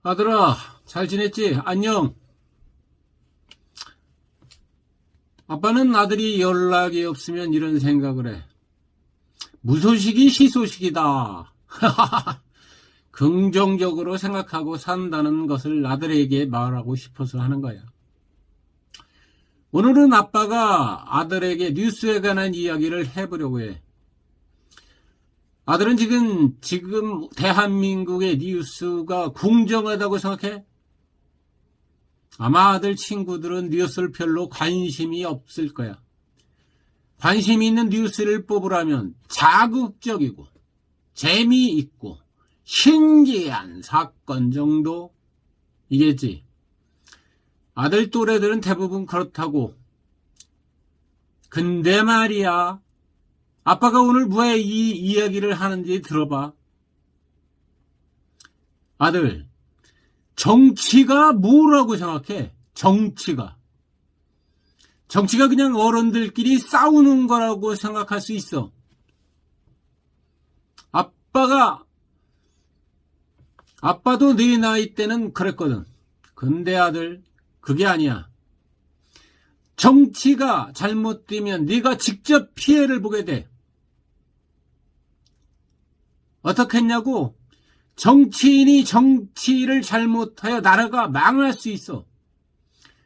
아들아, 잘 지냈지? 안녕. 아빠는 아들이 연락이 없으면 이런 생각을 해. 무소식이 희소식이다. 긍정적으로 생각하고 산다는 것을 아들에게 말하고 싶어서 하는 거야. 오늘은 아빠가 아들에게 뉴스에 관한 이야기를 해보려고 해. 아들은 지금 대한민국의 뉴스가 공정하다고 생각해? 아마 아들 친구들은 뉴스를 별로 관심이 없을 거야. 관심 있는 뉴스를 뽑으라면 자극적이고 재미있고 신기한 사건 정도이겠지. 아들 또래들은 대부분 그렇다고. 근데 말이야, 아빠가 오늘 왜 이 이야기를 하는지 들어봐. 아들, 정치가 뭐라고 생각해? 정치가 그냥 어른들끼리 싸우는 거라고 생각할 수 있어. 아빠도 네 나이 때는 그랬거든. 근데 아들, 그게 아니야. 정치가 잘못되면 네가 직접 피해를 보게 돼. 어떻게 했냐고? 정치인이 정치를 잘못하여 나라가 망할 수 있어.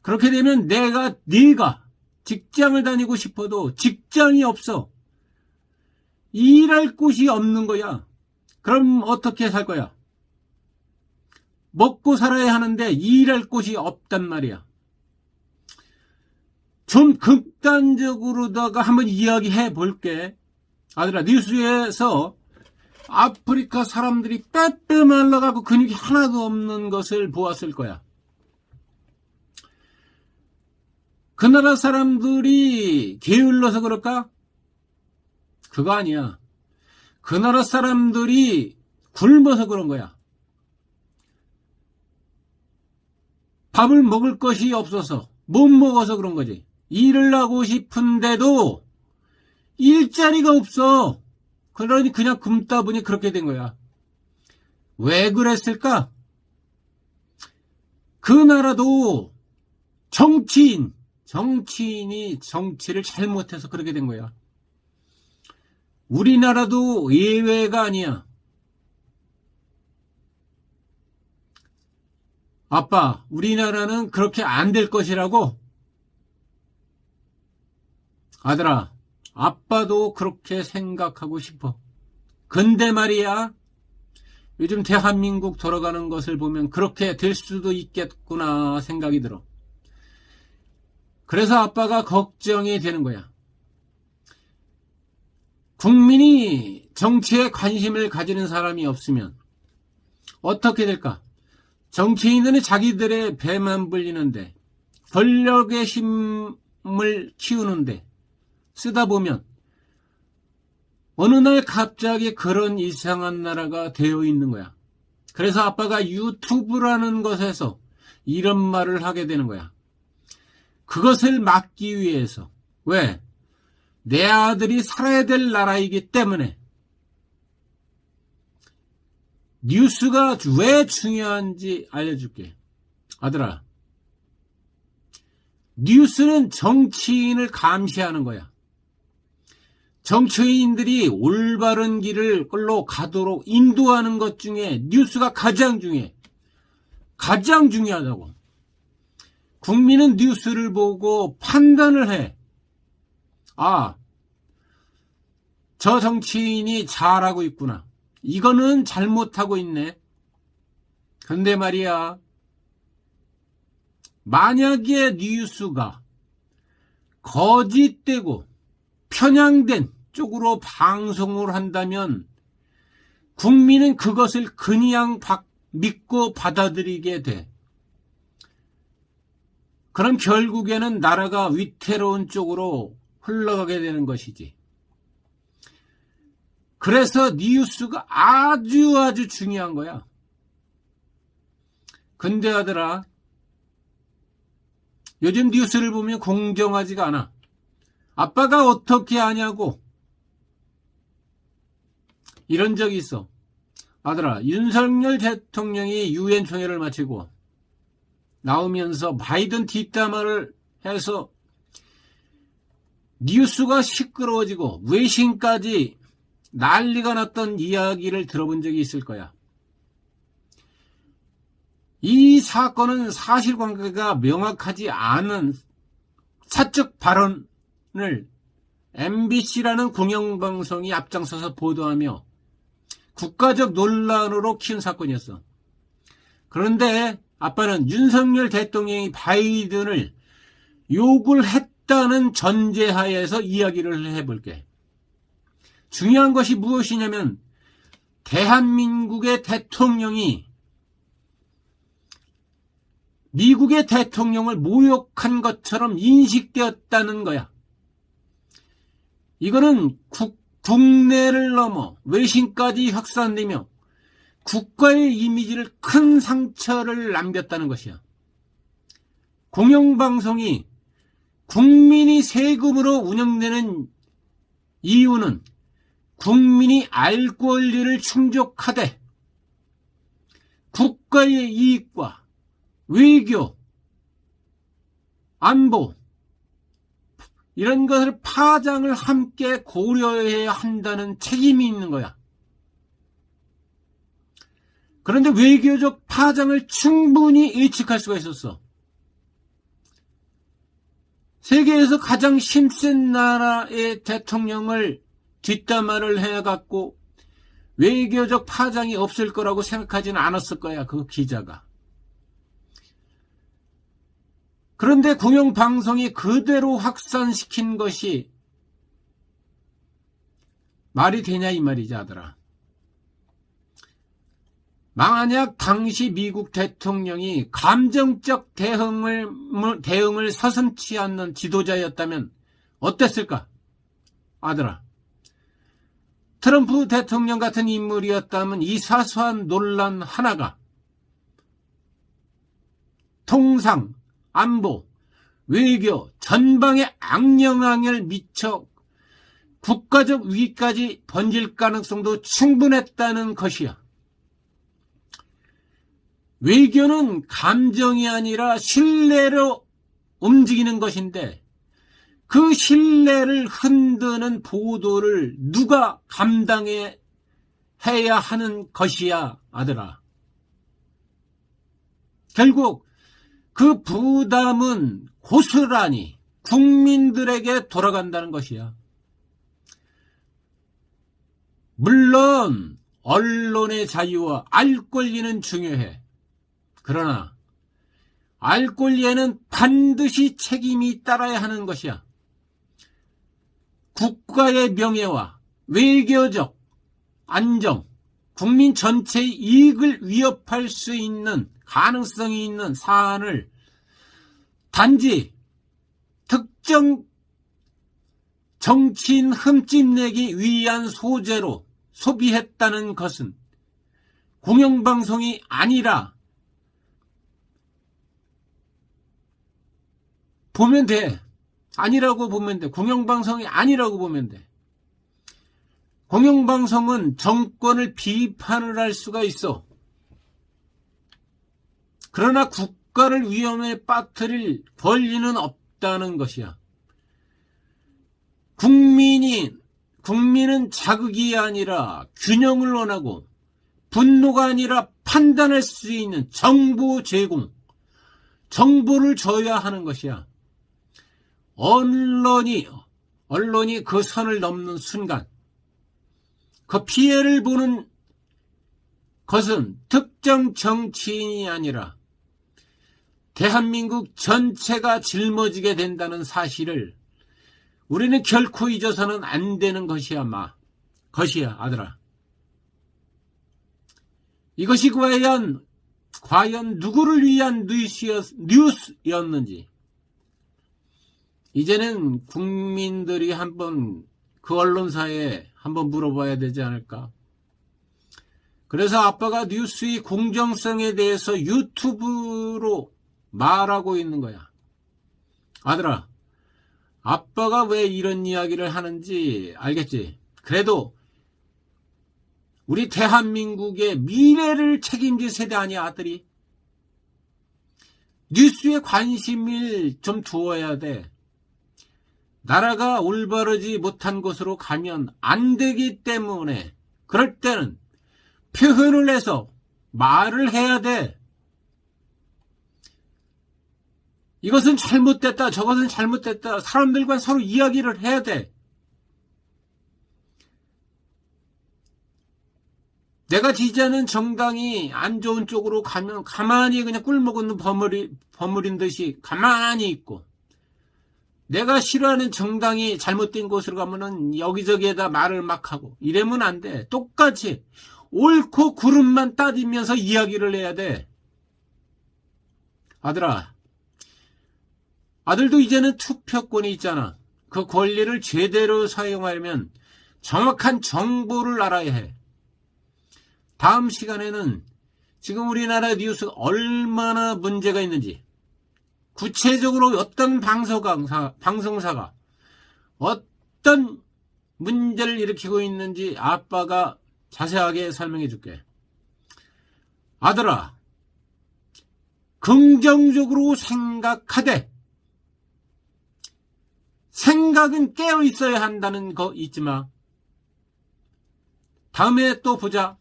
그렇게 되면 네가 직장을 다니고 싶어도 직장이 없어. 일할 곳이 없는 거야. 그럼 어떻게 살 거야? 먹고 살아야 하는데 일할 곳이 없단 말이야. 좀 극단적으로다가 한번 이야기해 볼게. 아들아, 뉴스에서 아프리카 사람들이 빼빼 말라가고 근육이 하나도 없는 것을 보았을 거야. 그 나라 사람들이 게을러서 그럴까? 그거 아니야. 그 나라 사람들이 굶어서 그런 거야. 밥을 먹을 것이 없어서 못 먹어서 그런 거지. 일을 하고 싶은데도 일자리가 없어. 그러니 그냥 굶다 보니 그렇게 된 거야. 왜 그랬을까? 그 나라도 정치인이 정치를 잘못해서 그렇게 된 거야. 우리나라도 예외가 아니야. 아빠, 우리나라는 그렇게 안 될 것이라고? 아들아, 아빠도 그렇게 생각하고 싶어. 근데 말이야, 요즘 대한민국 돌아가는 것을 보면 그렇게 될 수도 있겠구나 생각이 들어. 그래서 아빠가 걱정이 되는 거야. 국민이 정치에 관심을 가지는 사람이 없으면 어떻게 될까? 정치인들은 자기들의 배만 불리는데, 권력의 힘을 키우는데 쓰다 보면 어느 날 갑자기 그런 이상한 나라가 되어 있는 거야. 그래서 아빠가 유튜브라는 것에서 이런 말을 하게 되는 거야. 그것을 막기 위해서. 왜? 내 아들이 살아야 될 나라이기 때문에. 뉴스가 왜 중요한지 알려줄게. 아들아, 뉴스는 정치인을 감시하는 거야. 정치인들이 올바른 길로 가도록 인도하는 것 중에 뉴스가 가장 중요해. 가장 중요하다고. 국민은 뉴스를 보고 판단을 해. 아, 저 정치인이 잘하고 있구나. 이거는 잘못하고 있네. 근데 말이야, 만약에 뉴스가 거짓되고 편향된 쪽으로 방송을 한다면 국민은 그것을 그냥 믿고 받아들이게 돼. 그럼 결국에는 나라가 위태로운 쪽으로 흘러가게 되는 것이지. 그래서 뉴스가 아주 중요한 거야. 근데 아들아, 요즘 뉴스를 보면 공정하지가 않아. 아빠가 어떻게 아냐고. 이런 적이 있어. 아들아, 윤석열 대통령이 유엔 총회를 마치고 나오면서 바이든 뒷담화를 해서 뉴스가 시끄러워지고 외신까지 난리가 났던 이야기를 들어본 적이 있을 거야. 이 사건은 사실관계가 명확하지 않은 사적 발언을 MBC라는 공영방송이 앞장서서 보도하며 국가적 논란으로 키운 사건이었어. 그런데 아빠는 윤석열 대통령이 바이든을 욕을 했다는 전제하에서 이야기를 해볼게. 중요한 것이 무엇이냐면 대한민국의 대통령이 미국의 대통령을 모욕한 것처럼 인식되었다는 거야. 이거는 국내를 넘어 외신까지 확산되며 국가의 이미지를 큰 상처를 남겼다는 것이야. 공영방송이 국민이 세금으로 운영되는 이유는 국민이 알 권리를 충족하되 국가의 이익과 외교, 안보 이런 것을 파장을 함께 고려해야 한다는 책임이 있는 거야. 그런데 외교적 파장을 충분히 예측할 수가 있었어. 세계에서 가장 힘센 나라의 대통령을 뒷담화를 해갖고 외교적 파장이 없을 거라고 생각하지는 않았을 거야, 그 기자가. 그런데 공영방송이 그대로 확산시킨 것이 말이 되냐 이 말이지, 아들아. 만약 당시 미국 대통령이 감정적 대응을 서슴지 않는 지도자였다면 어땠을까? 아들아. 트럼프 대통령 같은 인물이었다면 이 사소한 논란 하나가 통상, 안보, 외교 전방에 악영향을 미쳐 국가적 위기까지 번질 가능성도 충분했다는 것이야. 외교는 감정이 아니라 신뢰로 움직이는 것인데 그 신뢰를 흔드는 보도를 누가 감당해야 하는 것이야, 아들아. 결국 그 부담은 고스란히 국민들에게 돌아간다는 것이야. 물론 언론의 자유와 알 권리는 중요해. 그러나 알 권리에는 반드시 책임이 따라야 하는 것이야. 국가의 명예와 외교적 안정, 국민 전체의 이익을 위협할 수 있는 가능성이 있는 사안을 단지 특정 정치인 흠집내기 위한 소재로 소비했다는 것은 공영방송이 아니라 보면 돼. 아니라고 보면 돼. 공영방송이 아니라고 보면 돼. 공영방송은 정권을 비판을 할 수가 있어. 그러나 국가를 위험에 빠뜨릴 권리는 없다는 것이야. 국민은 자극이 아니라 균형을 원하고 분노가 아니라 판단할 수 있는 정보 제공, 정보를 줘야 하는 것이야. 언론이 그 선을 넘는 순간 그 피해를 보는 것은 특정 정치인이 아니라 대한민국 전체가 짊어지게 된다는 사실을 우리는 결코 잊어서는 안 되는 것이야, 것이야, 아들아. 이것이 과연 누구를 위한 뉴스였는지 이제는 국민들이 한번 그 언론사에 한번 물어봐야 되지 않을까? 그래서 아빠가 뉴스의 공정성에 대해서 유튜브로 말하고 있는 거야. 아들아, 아빠가 왜 이런 이야기를 하는지 알겠지? 그래도 우리 대한민국의 미래를 책임질 세대 아니야, 아들이. 뉴스에 관심을 좀 두어야 돼. 나라가 올바르지 못한 곳으로 가면 안 되기 때문에 그럴 때는 표현을 해서 말을 해야 돼. 이것은 잘못됐다, 저것은 잘못됐다. 사람들과 서로 이야기를 해야 돼. 내가 지지하는 정당이 안 좋은 쪽으로 가면 가만히 그냥 꿀먹는 버무린 듯이 가만히 있고, 내가 싫어하는 정당이 잘못된 곳으로 가면은 여기저기에다 말을 막 하고 이러면 안 돼. 똑같이 옳고 그름만 따지면서 이야기를 해야 돼. 아들아, 아들도 이제는 투표권이 있잖아. 그 권리를 제대로 사용하려면 정확한 정보를 알아야 해. 다음 시간에는 지금 우리나라 뉴스 얼마나 문제가 있는지, 구체적으로 어떤 방송사가 어떤 문제를 일으키고 있는지 아빠가 자세하게 설명해 줄게. 아들아, 긍정적으로 생각하되, 생각은 깨어 있어야 한다는 거 잊지 마. 다음에 또 보자.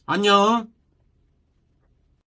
안녕.